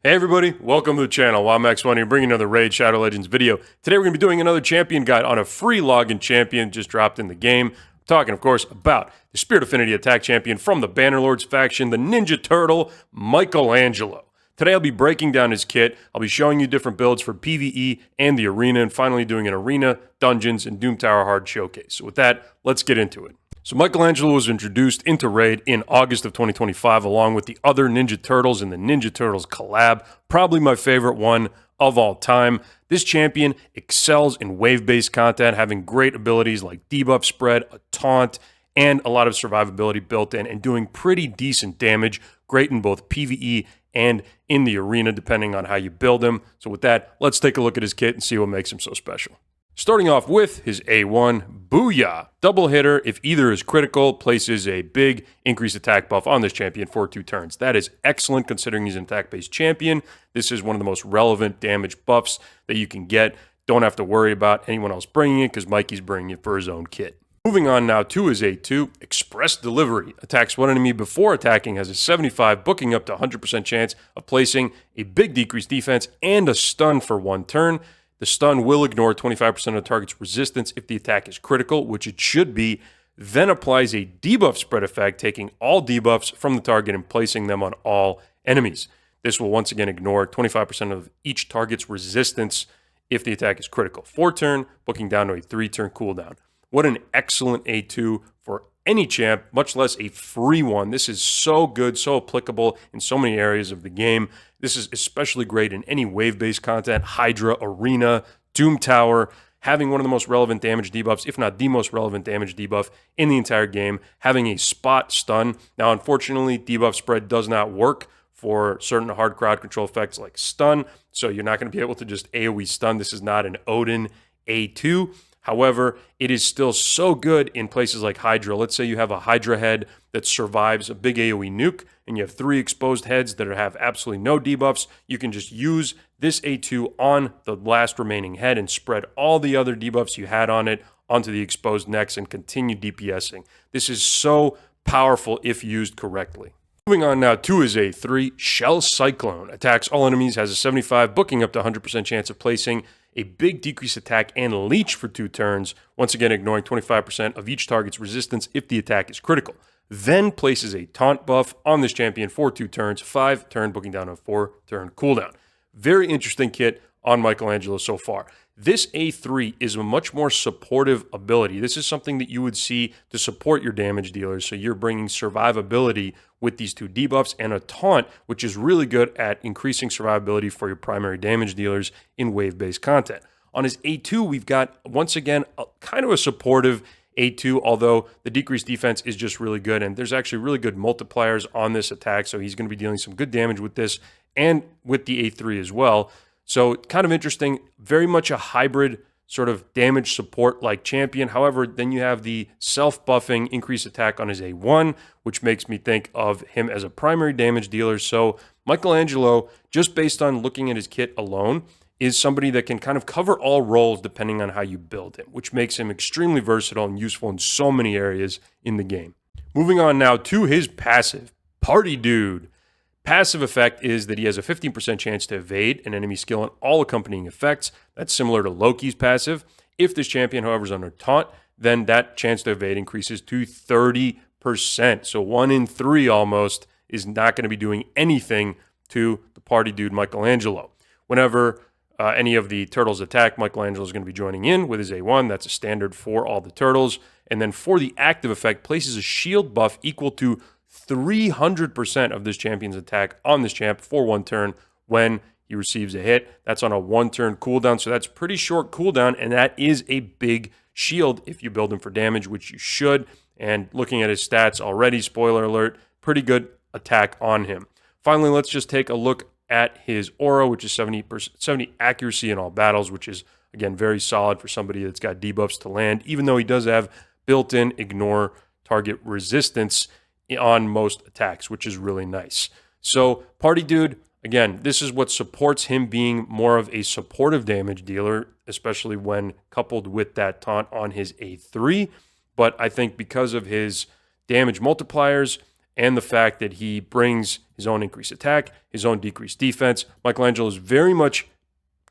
Hey everybody, welcome to the channel. I'm X1 here bringing another Raid Shadow Legends video. Today we're going to be doing another champion guide on a free login champion just dropped in the game. I'm talking, of course, about the Spirit Affinity attack champion from the Bannerlords faction, the Ninja Turtle, Michelangelo. Today I'll be breaking down his kit, I'll be showing you different builds for PvE and the arena, and finally doing an arena, dungeons, and Doom Tower hard showcase. So with that, let's get into it. So Michelangelo was introduced into Raid in August of 2025 along with the other Ninja Turtles in the Ninja Turtles collab, probably my favorite one of all time. This champion excels in wave-based content, having great abilities like debuff spread, a taunt, and a lot of survivability built in, and doing pretty decent damage, great in both PvE and in the arena depending on how you build him. So with that, let's take a look at his kit and see what makes him so special. Starting off with his A1, Booyah! Double hitter, if either is critical, places a big increased attack buff on this champion for 2 turns. That is excellent considering he's an attack-based champion. This is one of the most relevant damage buffs that you can get. Don't have to worry about anyone else bringing it because Mikey's bringing it for his own kit. Moving on now to his A2, Express Delivery. Attacks one enemy before attacking, has a 75, booking up to 100% chance of placing a big decreased defense and a stun for 1 turn. The stun will ignore 25% of the target's resistance if the attack is critical, which it should be, then applies a debuff spread effect, taking all debuffs from the target and placing them on all enemies. This will once again ignore 25% of each target's resistance if the attack is critical. 4 turn, booking down to a 3-turn cooldown. What an excellent A2 for any champ, much less a free one. This is so good, so applicable in so many areas of the game. This is especially great in any wave-based content, Hydra, Arena, Doom Tower, having one of the most relevant damage debuffs, if not the most relevant damage debuff in the entire game, having a spot stun. Now, unfortunately, debuff spread does not work for certain hard crowd control effects like stun, so you're not going to be able to just AoE stun. This is not an Odin A2. However, it is still so good in places like Hydra. Let's say you have a Hydra head that survives a big AoE nuke, and you have 3 exposed heads that have absolutely no debuffs. You can just use this A2 on the last remaining head and spread all the other debuffs you had on it onto the exposed necks and continue DPSing. This is so powerful if used correctly. Moving on now to his A3, Shell Cyclone. Attacks all enemies, has a 75, booking up to 100% chance of placing a big decrease attack and leech for 2 turns, once again ignoring 25% of each target's resistance if the attack is critical. Then places a taunt buff on this champion for 2 turns, 5 turn, booking down to a 4-turn cooldown. Very interesting kit on Michelangelo so far. This A3 is a much more supportive ability. This is something that you would see to support your damage dealers, so you're bringing survivability with these 2 debuffs and a taunt, which is really good at increasing survivability for your primary damage dealers in wave-based content. On his A2, we've got, once again, kind of a supportive A2, although the decreased defense is just really good, and there's actually really good multipliers on this attack, so he's going to be dealing some good damage with this and with the A3 as well. So kind of interesting, very much a hybrid sort of damage support like champion. However, then you have the self-buffing increased attack on his A1, which makes me think of him as a primary damage dealer. So Michelangelo, just based on looking at his kit alone, is somebody that can kind of cover all roles depending on how you build him, which makes him extremely versatile and useful in so many areas in the game. Moving on now to his passive, Party Dude. Passive effect is that he has a 15% chance to evade an enemy skill and all accompanying effects. That's similar to Loki's passive. If this champion, however, is under taunt, then that chance to evade increases to 30%. So 1 in 3 almost is not going to be doing anything to the Party Dude Michelangelo. Whenever any of the turtles attack, Michelangelo is going to be joining in with his A1. That's a standard for all the turtles. And then for the active effect, places a shield buff equal to 300% of this champion's attack on this champ for 1 turn when he receives a hit. That's on a 1-turn cooldown, so that's pretty short cooldown, and that is a big shield if you build him for damage, which you should. And looking at his stats already, spoiler alert, pretty good attack on him. Finally, let's just take a look at his aura, which is 70 accuracy in all battles, which is, again, very solid for somebody that's got debuffs to land, even though he does have built-in ignore target resistance on most attacks, which is really nice. So Party Dude, again, this is what supports him being more of a supportive damage dealer, especially when coupled with that taunt on his A3. But I think because of his damage multipliers and the fact that he brings his own increased attack, his own decreased defense. Michelangelo is very much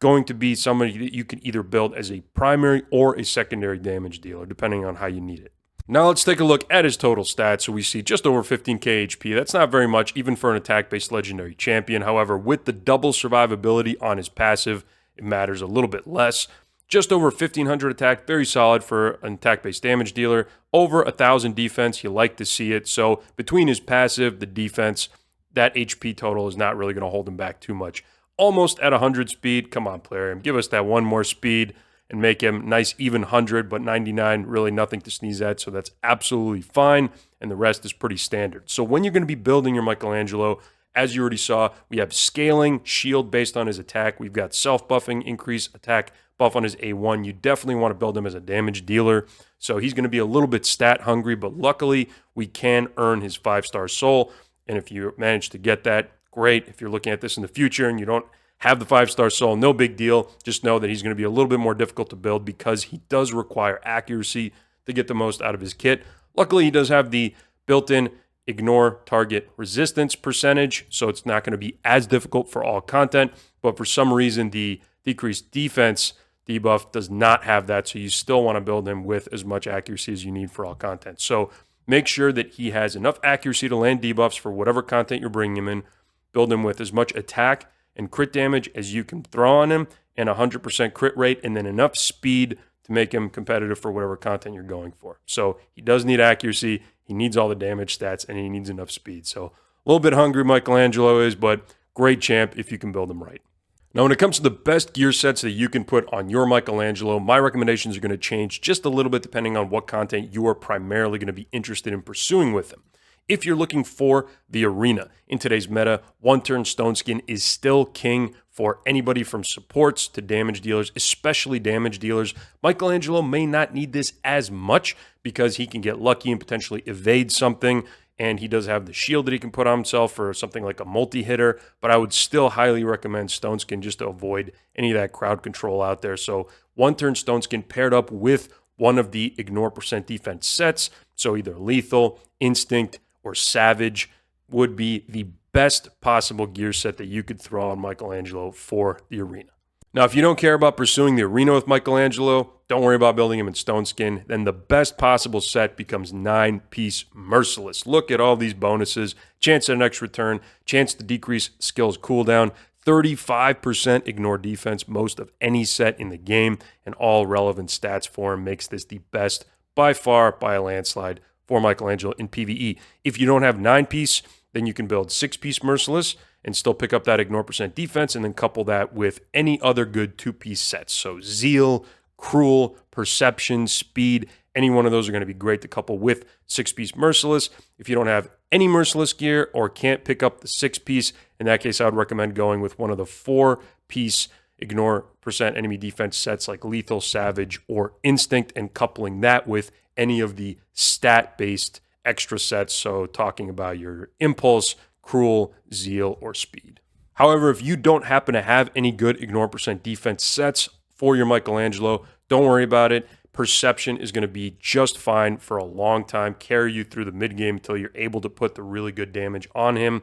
going to be somebody that you can either build as a primary or a secondary damage dealer, depending on how you need it. Now let's take a look at his total stats. So we see just over 15k HP. That's not very much, even for an attack-based legendary champion. However, with the double survivability on his passive, it matters a little bit less. Just over 1500 attack, very solid for an attack-based damage dealer. Over 1000 defense, you like to see it. So between his passive, the defense, that HP total is not really going to hold him back too much. Almost at 100 speed. Come on, player. Give us that one more speed and make him nice even 100, but 99, really nothing to sneeze at, so that's absolutely fine, and the rest is pretty standard. So when you're going to be building your Michelangelo, as you already saw, we have scaling, shield based on his attack. We've got self-buffing, increase attack, buff on his A1. You definitely want to build him as a damage dealer, so he's going to be a little bit stat hungry, but luckily we can earn his 5-star soul, and if you manage to get that, great. If you're looking at this in the future and you don't have the 5-star soul, no big deal. Just know that he's going to be a little bit more difficult to build because he does require accuracy to get the most out of his kit. Luckily, he does have the built-in ignore target resistance percentage, so it's not going to be as difficult for all content. But for some reason, the decreased defense debuff does not have that, so you still want to build him with as much accuracy as you need for all content. So make sure that he has enough accuracy to land debuffs for whatever content you're bringing him in. Build him with as much attack and crit damage as you can throw on him, and 100% crit rate, and then enough speed to make him competitive for whatever content you're going for. So he does need accuracy, he needs all the damage stats, and he needs enough speed. So a little bit hungry Michelangelo is, but great champ if you can build him right. Now, when it comes to the best gear sets that you can put on your Michelangelo, my recommendations are going to change just a little bit depending on what content you are primarily going to be interested in pursuing with him. If you're looking for the arena in today's meta, one-turn Stone Skin is still king for anybody from supports to damage dealers, especially damage dealers. Michelangelo may not need this as much because he can get lucky and potentially evade something, and he does have the shield that he can put on himself for something like a multi-hitter, but I would still highly recommend Stone Skin just to avoid any of that crowd control out there. So one-turn Stone Skin paired up with one of the ignore percent defense sets, so either lethal, instinct, or savage would be the best possible gear set that you could throw on Michelangelo for the arena. Now, if you don't care about pursuing the arena with Michelangelo, don't worry about building him in Stone Skin, then the best possible set becomes 9-piece Merciless. Look at all these bonuses: chance at an extra turn, chance to decrease skills cooldown, 35% ignore defense, most of any set in the game, and all relevant stats for him makes this the best by far, by a landslide, for Michelangelo in PvE. If you don't have 9-piece, then you can build 6-piece Merciless and still pick up that ignore percent defense, and then couple that with any other good 2-piece sets. So Zeal, Cruel, Perception, Speed, any one of those are going to be great to couple with 6-piece Merciless. If you don't have any Merciless gear or can't pick up the 6-piece, in that case I would recommend going with one of the 4-piece ignore percent enemy defense sets like Lethal, Savage, or Instinct, and coupling that with any of the stat-based extra sets, so talking about your Impulse, Cruel, Zeal, or Speed. However, if you don't happen to have any good ignore percent defense sets for your Michelangelo, don't worry about it. Perception is going to be just fine for a long time, carry you through the mid-game until you're able to put the really good damage on him.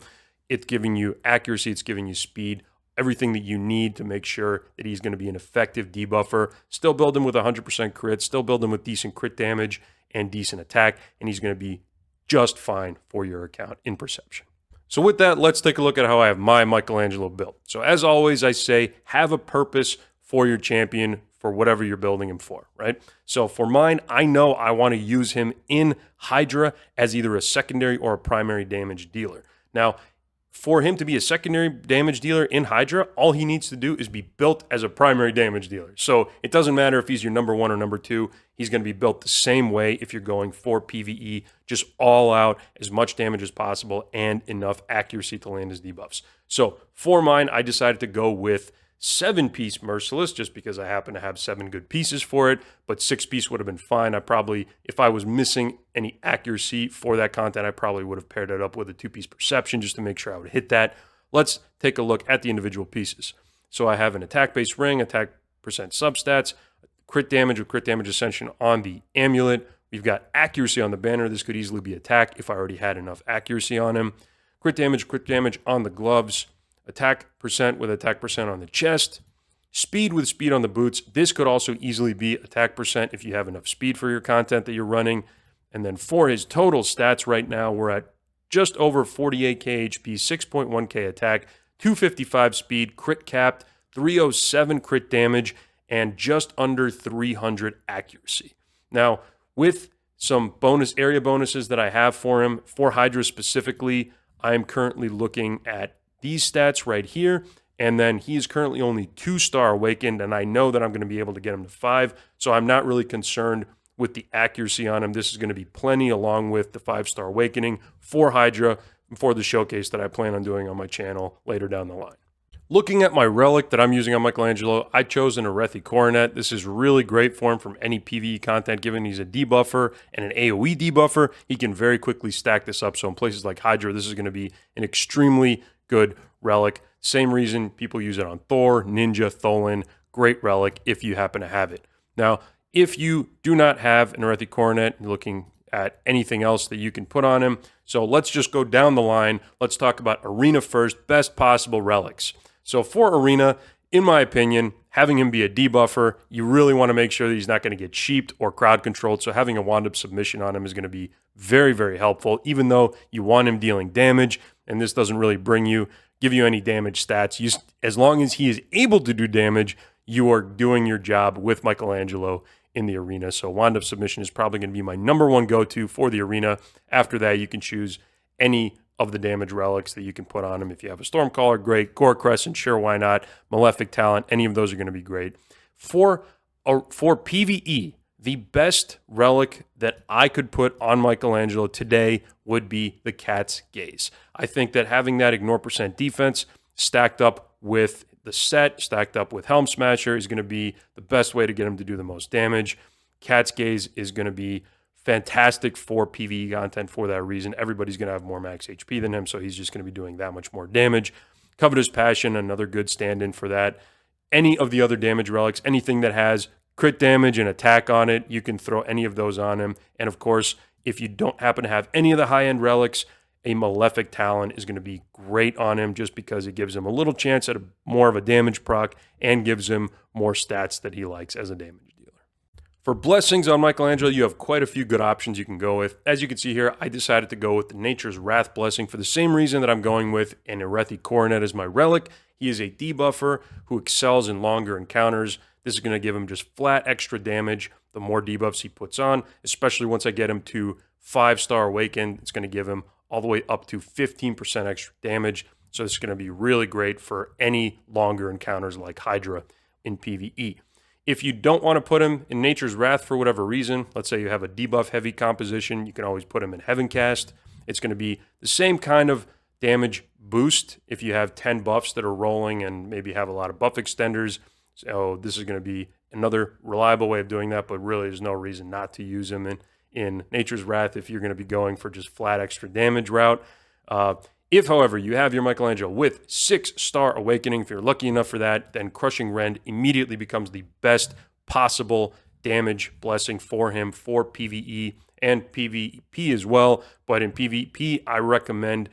It's giving you accuracy, it's giving you speed, everything that you need to make sure that he's going to be an effective debuffer. Still build him with 100% crit, still build him with decent crit damage and decent attack, and he's going to be just fine for your account in Perception. So with that, let's take a look at how I have my Michelangelo built. So as always, I say have a purpose for your champion for whatever you're building him for, right? So for mine, I know I want to use him in Hydra as either a secondary or a primary damage dealer. Now, for him to be a secondary damage dealer in Hydra, all he needs to do is be built as a primary damage dealer. So it doesn't matter if he's your number 1 or number 2. He's going to be built the same way if you're going for PvE, just all out, as much damage as possible, and enough accuracy to land his debuffs. So for mine, I decided to go with 7-piece Merciless, just because I happen to have 7 good pieces for it, but 6-piece would have been fine. I probably, if I was missing any accuracy for that content, I probably would have paired it up with a 2-piece Perception just to make sure I would hit that. Let's take a look at the individual pieces. So I have an attack-based ring, attack percent substats, crit damage with crit damage ascension on the amulet. We've got accuracy on the banner. This could easily be attack if I already had enough accuracy on him. Crit damage on the gloves. Attack percent with attack percent on the chest. Speed with speed on the boots. This could also easily be attack percent if you have enough speed for your content that you're running. And then for his total stats right now, we're at just over 48k HP, 6.1k attack, 255 speed, crit capped, 307 crit damage, and just under 300 accuracy. Now, with some area bonuses that I have for him, for Hydra specifically, I'm currently looking at these stats right here. And then he's currently only 2-star awakened, and I know that I'm going to be able to get him to 5. So I'm not really concerned with the accuracy on him. This is going to be plenty along with the 5-star awakening for Hydra for the showcase that I plan on doing on my channel later down the line. Looking at my relic that I'm using on Michelangelo, I chose an Relic Coronet. This is really great for him from any PvE content, given he's a debuffer and an AoE debuffer. He can very quickly stack this up. So in places like Hydra, this is going to be an extremely good relic. Same reason people use it on Thor, Ninja, Tholen. Great relic if you happen to have it. Now, if you do not have an Relic Coronet, you're looking at anything else that you can put on him. So let's just go down the line. Let's talk about Arena first, best possible relics. So for Arena, in my opinion, having him be a debuffer, you really want to make sure that he's not going to get sheeped or crowd controlled. So having a wand-up submission on him is going to be very, very helpful, even though you want him dealing damage, and this doesn't really give you any damage stats. As long as he is able to do damage, you are doing your job with Michelangelo in the Arena. So wand-up submission is probably going to be my #1 go-to for the Arena. After that, you can choose any of the damage relics that you can put on him. If you have a Stormcaller, great. Gore Crescent, sure, why not? Malefic Talent, any of those are going to be great. For PvE, the best relic that I could put on Michelangelo today would be the Cat's Gaze. I think that having that ignore percent defense stacked up with the set, stacked up with Helm Smasher is going to be the best way to get him to do the most damage. Cat's Gaze is going to be fantastic for PvE content for that reason. Everybody's going to have more max HP than him, so he's just going to be doing that much more damage. Covetous Passion, another good stand-in for that. Any of the other damage relics, anything that has crit damage and attack on it, you can throw any of those on him. And of course, if you don't happen to have any of the high-end relics, a Malefic Talon is going to be great on him just because it gives him a little chance at more of a damage proc and gives him more stats that he likes as a damage dealer. For blessings on Michelangelo, you have quite a few good options you can go with. As you can see here, I decided to go with the Nature's Wrath blessing for the same reason that I'm going with an Relic Coronet as my relic. He is a debuffer who excels in longer encounters. This is going to give him just flat extra damage the more debuffs he puts on, especially once I get him to 5-star awakened. It's going to give him all the way up to 15% extra damage. So this is going to be really great for any longer encounters like Hydra in PvE. If you don't want to put him in Nature's Wrath for whatever reason, let's say you have a debuff-heavy composition, you can always put him in Heaven Cast. It's going to be the same kind of damage boost if you have 10 buffs that are rolling and maybe have a lot of buff extenders. So this is going to be another reliable way of doing that, but really there's no reason not to use him in Nature's Wrath if you're going to be going for just flat extra damage route. If, however, you have your Michelangelo with 6-star awakening, if you're lucky enough for that, then Crushing Rend immediately becomes the best possible damage blessing for him for PvE and PvP as well. But in PvP, I recommend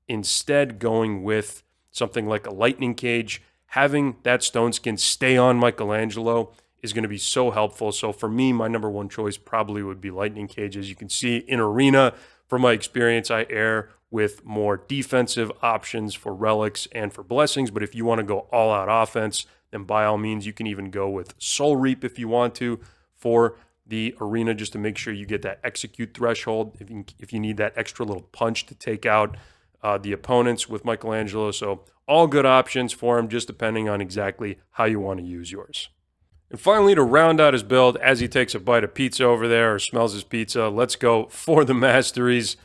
instead going with something like a Lightning Cage. Having that Stone Skin stay on Michelangelo is going to be so helpful. So for me, my #1 choice probably would be Lightning Cage. As you can see in Arena, from my experience, I err with more defensive options for relics and for blessings. But if you want to go all-out offense, then by all means, you can even go with Soul Reap if you want to for the Arena, just to make sure you get that execute threshold if you need that extra little punch to take out the opponents with Michelangelo. So all good options for him, just depending on exactly how you want to use yours. And finally, to round out his build, as he takes a bite of pizza over there or smells his pizza, let's go for the Masteries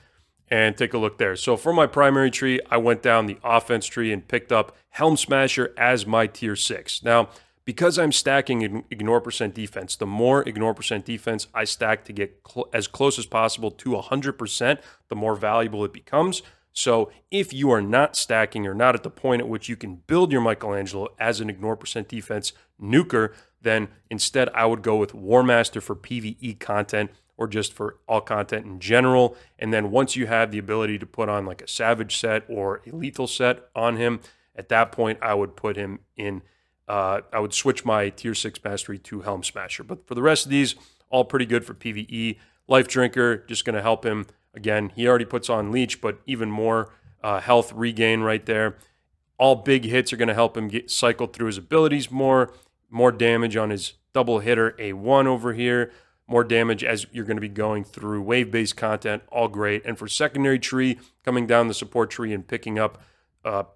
and take a look there. So for my primary tree, I went down the offense tree and picked up Helm Smasher as my tier 6. Now, because I'm stacking ignore percent defense, the more ignore percent defense I stack to get as close as possible to 100%, the more valuable it becomes. So if you are not stacking or not at the point at which you can build your Michelangelo as an ignore percent defense nuker, then instead I would go with War Master for PvE content. or just for all content in general. And then once you have the ability to put on like a Savage set or a Lethal set on him, at that point I would put him in, I would switch my tier 6 mastery to Helm Smasher. But for the rest of these, all pretty good for PvE. Life Drinker, just going to help him. Again, he already puts on Leech, but even more health regain right there. All big hits are going to help him get cycled through his abilities more damage on his double hitter A1 over here, more damage as you're going to be going through wave-based content, all great. And for secondary tree, coming down the support tree and picking up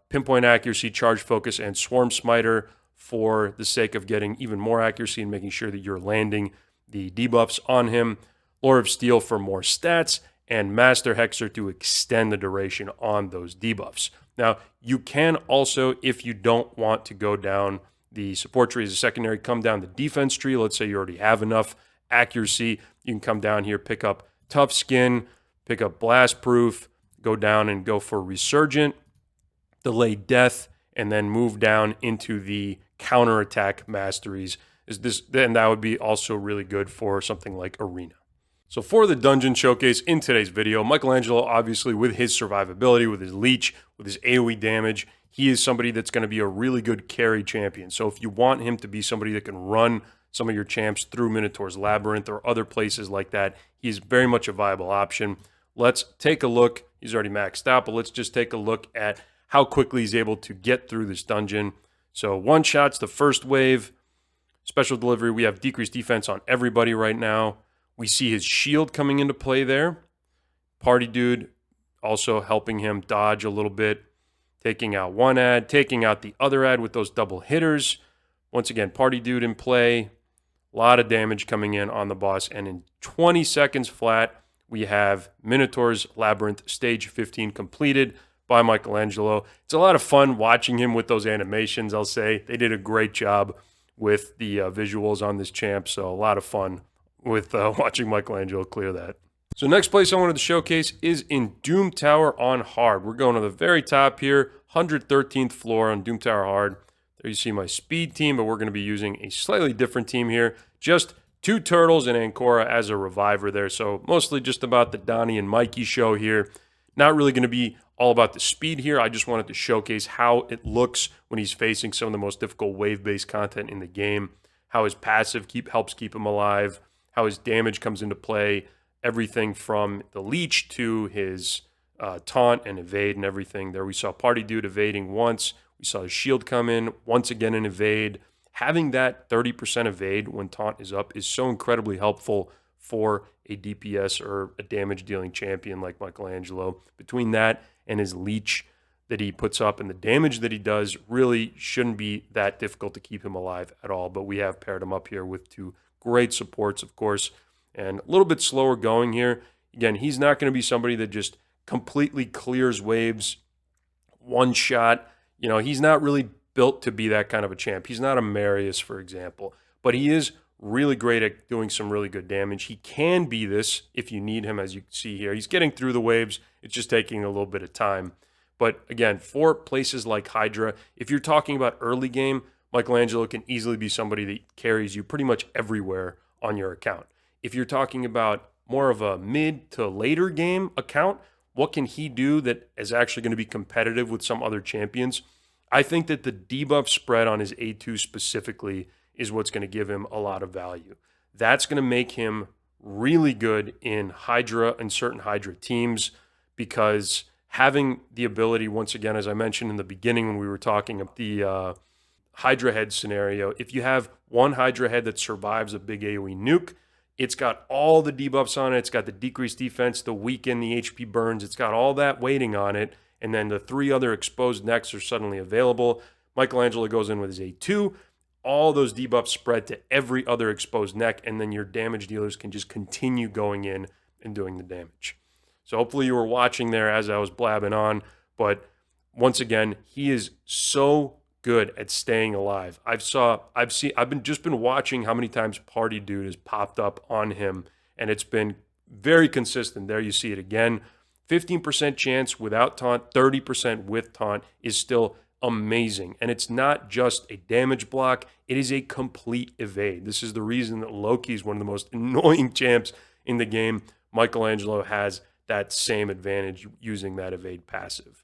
pinpoint accuracy, charge focus, and swarm smiter for the sake of getting even more accuracy and making sure that you're landing the debuffs on him. Lore of Steel for more stats, and Master Hexer to extend the duration on those debuffs. Now, you can also, if you don't want to go down the support tree as a secondary, come down the defense tree. Let's say you already have enough accuracy. You can come down here, pick up Tough Skin, pick up Blast Proof, go down and go for Resurgent, Delay Death, and then move down into the counterattack masteries. Then that would be also really good for something like Arena. So for the dungeon showcase in today's video, Michelangelo, obviously with his survivability, with his leech, with his AoE damage, he is somebody that's going to be a really good carry champion. So if you want him to be somebody that can run some of your champs through Minotaur's Labyrinth or other places like that, he's very much a viable option. Let's take a look. He's already maxed out, but let's just take a look at how quickly he's able to get through this dungeon. So one shot's the first wave. Special delivery, we have decreased defense on everybody right now. We see his shield coming into play there. Party Dude also helping him dodge a little bit, taking out one ad, taking out the other ad with those double hitters. Once again, Party Dude in play. A lot of damage coming in on the boss. And in 20 seconds flat, we have Minotaur's Labyrinth Stage 15 completed by Michelangelo. It's a lot of fun watching him with those animations, I'll say. They did a great job with the visuals on this champ, so a lot of fun with watching Michelangelo clear that. So next place I wanted to showcase is in Doom Tower on hard. We're going to the very top here, 113th floor on Doom Tower hard. There you see my speed team, but we're going to be using a slightly different team here. Just 2 turtles and Ancora as a reviver there. So mostly just about the Donnie and Mikey show here. Not really going to be all about the speed here. I just wanted to showcase how it looks when he's facing some of the most difficult wave-based content in the game, how his passive helps keep him alive, how his damage comes into play, everything from the leech to his taunt and evade and everything. There we saw Party Dude evading once. We saw his shield come in once again and evade. Having that 30% evade when taunt is up is so incredibly helpful for a DPS or a damage-dealing champion like Michelangelo. Between that and his leech that he puts up and the damage that he does, really shouldn't be that difficult to keep him alive at all. But we have paired him up here with 2 great supports, of course, and a little bit slower going here. Again, he's not going to be somebody that just completely clears waves one shot. You know, he's not really built to be that kind of a champ. He's not a Marius, for example, but he is really great at doing some really good damage. He can be this if you need him, as you can see here. He's getting through the waves. It's just taking a little bit of time. But again, for places like Hydra, if you're talking about early game, Michelangelo can easily be somebody that carries you pretty much everywhere on your account. If you're talking about more of a mid to later game account, what can he do that is actually going to be competitive with some other champions? I think that the debuff spread on his A2 specifically is what's going to give him a lot of value. That's going to make him really good in Hydra and certain Hydra teams, because having the ability, once again, as I mentioned in the beginning when we were talking about the Hydra head scenario, if you have one Hydra head that survives a big AoE nuke, it's got all the debuffs on it. It's got the decreased defense, the weaken, the HP burns. It's got all that waiting on it. And then the 3 other exposed necks are suddenly available. Michelangelo goes in with his A2. All those debuffs spread to every other exposed neck, and then your damage dealers can just continue going in and doing the damage. So hopefully you were watching there as I was blabbing on. But once again, he is so good at staying alive. I've been watching how many times Party Dude has popped up on him, and it's been very consistent. There you see it again. 15% chance without taunt, 30% with taunt is still amazing. And it's not just a damage block, it is a complete evade. This is the reason that Loki is one of the most annoying champs in the game, Michelangelo has that same advantage using that evade passive.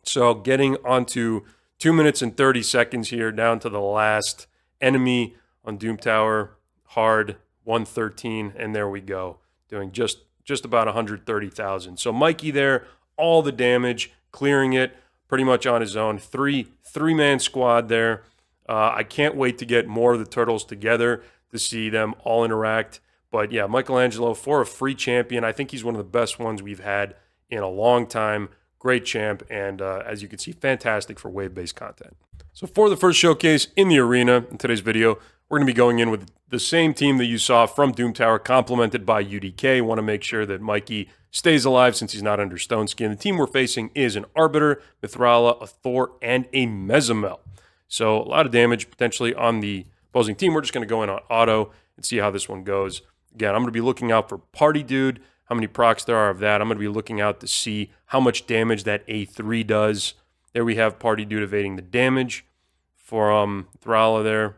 So getting onto 2 minutes and 30 seconds here, down to the last enemy on Doom Tower, hard, 113, and there we go, doing just about 130,000. So Mikey there, all the damage, clearing it pretty much on his own. Three-man squad there. I can't wait to get more of the turtles together to see them all interact. But yeah, Michelangelo, for a free champion, I think he's one of the best ones we've had in a long time. Great champ, and as you can see, fantastic for wave-based content. So for the first showcase in the arena in today's video, we're going to be going in with the same team that you saw from Doom Tower, complemented by UDK. Want to make sure that Mikey stays alive since he's not under stone skin. The team we're facing is an Arbiter, Mithrala, a Thor, and a Mezamel. So a lot of damage potentially on the opposing team. We're just going to go in on auto and see how this one goes. Again, I'm going to be looking out for Party Dude, how many procs there are of that. I'm going to be looking out to see how much damage that A3 does. There we have Party Dude evading the damage for Thrala there.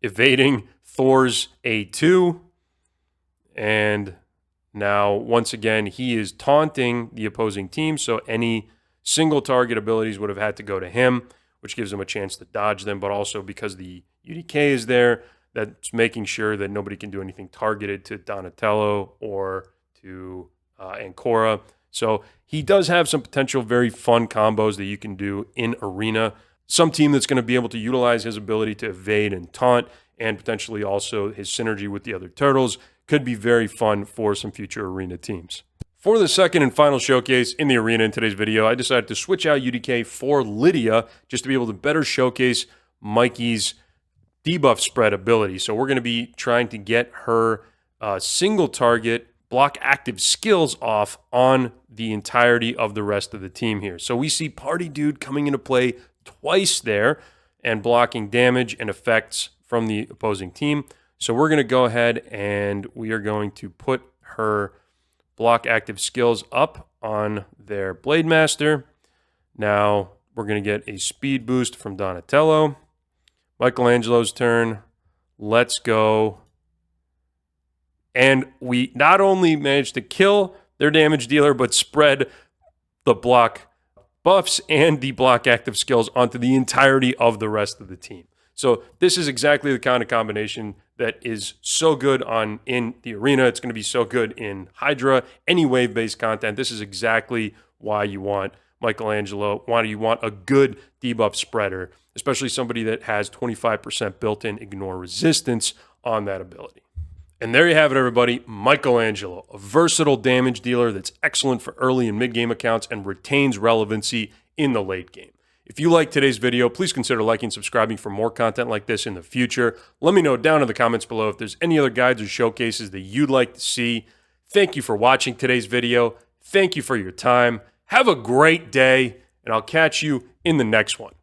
Evading Thor's A2. And now, once again, he is taunting the opposing team, so any single target abilities would have had to go to him, which gives him a chance to dodge them, but also because the UDK is there, that's making sure that nobody can do anything targeted to Donatello or to Ancora. So he does have some potential very fun combos that you can do in Arena. Some team that's going to be able to utilize his ability to evade and taunt, and potentially also his synergy with the other turtles, could be very fun for some future Arena teams. For the second and final showcase in the Arena in today's video, I decided to switch out UDK for Lydia just to be able to better showcase Mikey's debuff spread ability. So we're going to be trying to get her single target block active skills off on the entirety of the rest of the team here. So we see Party Dude coming into play twice there and blocking damage and effects from the opposing team. So we're going to go ahead and we are going to put her block active skills up on their Blade Master. Now we're going to get a speed boost from Donatello. Michelangelo's turn. Let's go. And we not only managed to kill their damage dealer, but spread the block buffs and the block active skills onto the entirety of the rest of the team. So this is exactly the kind of combination that is so good in the Arena. It's going to be so good in Hydra, any wave-based content. This is exactly why you want Michelangelo, why you want a good debuff spreader, especially somebody that has 25% built-in ignore resistance on that ability. And there you have it, everybody. Michelangelo, a versatile damage dealer that's excellent for early and mid-game accounts and retains relevancy in the late game. If you liked today's video, please consider liking and subscribing for more content like this in the future. Let me know down in the comments below if there's any other guides or showcases that you'd like to see. Thank you for watching today's video. Thank you for your time. Have a great day, and I'll catch you in the next one.